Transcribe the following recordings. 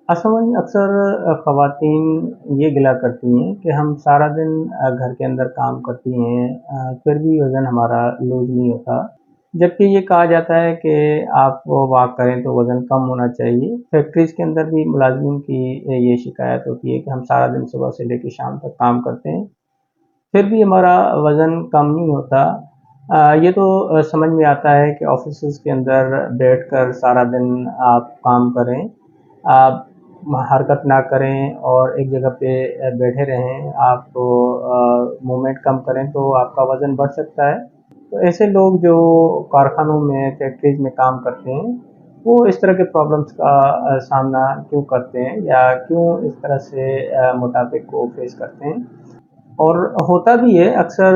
असल में अक्सर ख़वातीन ये गिला करती हैं कि हम सारा दिन घर के अंदर काम करती हैं, फिर भी वज़न हमारा लूज़ नहीं होता। जबकि ये कहा जाता है कि आप वो वॉक करें तो वज़न कम होना चाहिए। फैक्ट्रीज़ के अंदर भी मुलाज़िमीन की ये शिकायत होती है कि हम सारा दिन सुबह से लेकर शाम तक काम करते हैं, फिर भी हमारा वज़न कम नहीं होता। ये तो समझ में आता है कि ऑफ़िसेज़ के अंदर बैठकर सारा दिन आप काम करें, आप हरकत ना करें और एक जगह पे बैठे रहें, आप मूवमेंट कम करें तो आपका वज़न बढ़ सकता है। तो ऐसे लोग जो कारखानों में, फैक्ट्रीज़ में काम करते हैं, वो इस तरह के प्रॉब्लम्स का सामना क्यों करते हैं या क्यों इस तरह से मोटापे को फ़ेस करते हैं। और होता भी है अक्सर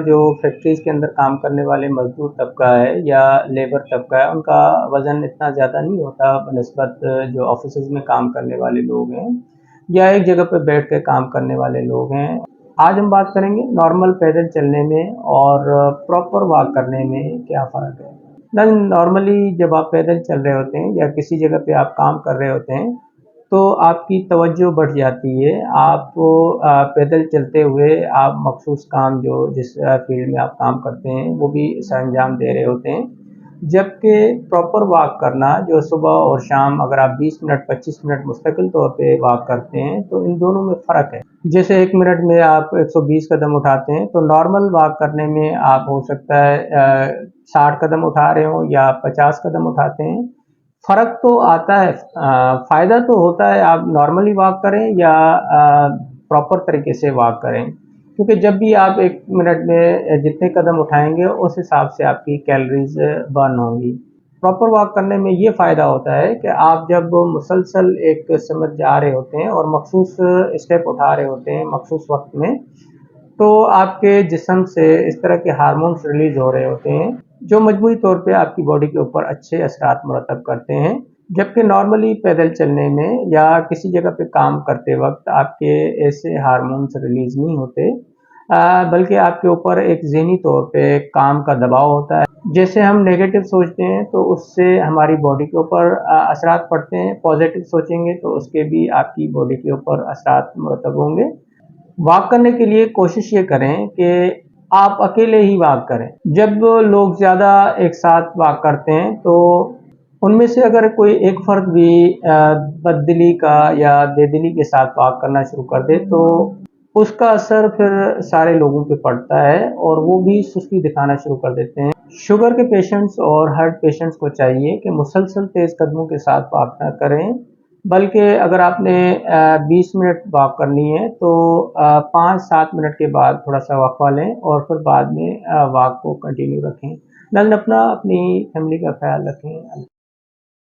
जो फैक्ट्रीज़ के अंदर काम करने वाले मज़दूर तबका है या लेबर तबका है, उनका वज़न इतना ज़्यादा नहीं होता बनिस्बत जो ऑफ़िसेज़ में काम करने वाले लोग हैं या एक जगह पे बैठ के काम करने वाले लोग हैं। आज हम बात करेंगे नॉर्मल पैदल चलने में और प्रॉपर वॉक करने में क्या फ़र्क है। नॉर्मली जब आप पैदल चल रहे होते हैं या किसी जगह पे आप काम कर रहे होते हैं, तो आपकी तवज्जो बढ़ जाती है। आप पैदल चलते हुए आप मख़सूस काम जो जिस फ़ील्ड में आप काम करते हैं, वो भी सरअंजाम दे रहे होते हैं। जबकि प्रॉपर वॉक करना जो सुबह और शाम अगर आप 20 मिनट 25 मिनट मुस्तकिल तौर पे वॉक करते हैं, तो इन दोनों में फ़र्क है। जैसे 1 मिनट में आप 120 कदम उठाते हैं, तो नॉर्मल वॉक करने में आप हो सकता है 60 कदम उठा रहे हों या 50 कदम उठाते हैं। फ़र्क तो आता है, फ़ायदा तो होता है आप नॉर्मली वॉक करें या प्रॉपर तरीके से वॉक करें, क्योंकि जब भी आप 1 मिनट में जितने कदम उठाएँगे उस हिसाब से आपकी कैलोरीज़ बर्न होंगी। प्रॉपर वॉक करने में ये फ़ायदा होता है कि आप जब मुसलसल एक समत जा रहे होते हैं और मख़सूस स्टेप उठा रहे होते हैं मख़सूस वक़्त में, तो आपके जिस्म से इस तरह के हार्मोन्स रिलीज़ हो रहे होते हैं, जो मजमूई तौर पे आपकी बॉडी के ऊपर अच्छे असरात मुरतब करते हैं। जबकि नॉर्मली पैदल चलने में या किसी जगह पे काम करते वक़्त आपके ऐसे हार्मोन्स रिलीज़ नहीं होते, बल्कि आपके ऊपर एक ज़हनी तौर पे काम का दबाव होता है। जैसे हम नेगेटिव सोचते हैं तो उससे हमारी बॉडी के ऊपर असरात पड़ते हैं, पॉज़िटिव सोचेंगे तो उसके भी आपकी बॉडी के ऊपर असरात मुरतब होंगे। वॉक करने के लिए कोशिश ये करें कि आप अकेले ही वॉक करें। जब लोग ज़्यादा एक साथ वॉक करते हैं, तो उनमें से अगर कोई एक फ़र्द भी बददिली का या बेदिली के साथ वॉक करना शुरू कर दे, तो उसका असर फिर सारे लोगों पे पड़ता है और वो भी सुस्ती दिखाना शुरू कर देते हैं। शुगर के पेशेंट्स और हार्ट पेशेंट्स को चाहिए कि मुसलसल तेज़ कदमों के साथ वॉक ना करें, बल्कि अगर आपने 20 मिनट वॉक करनी है तो 5-7 मिनट के बाद थोड़ा-सा वक़्फ़ा लें और फिर बाद में वॉक को कंटिन्यू रखें। अपनी फैमिली का ख़्याल रखें।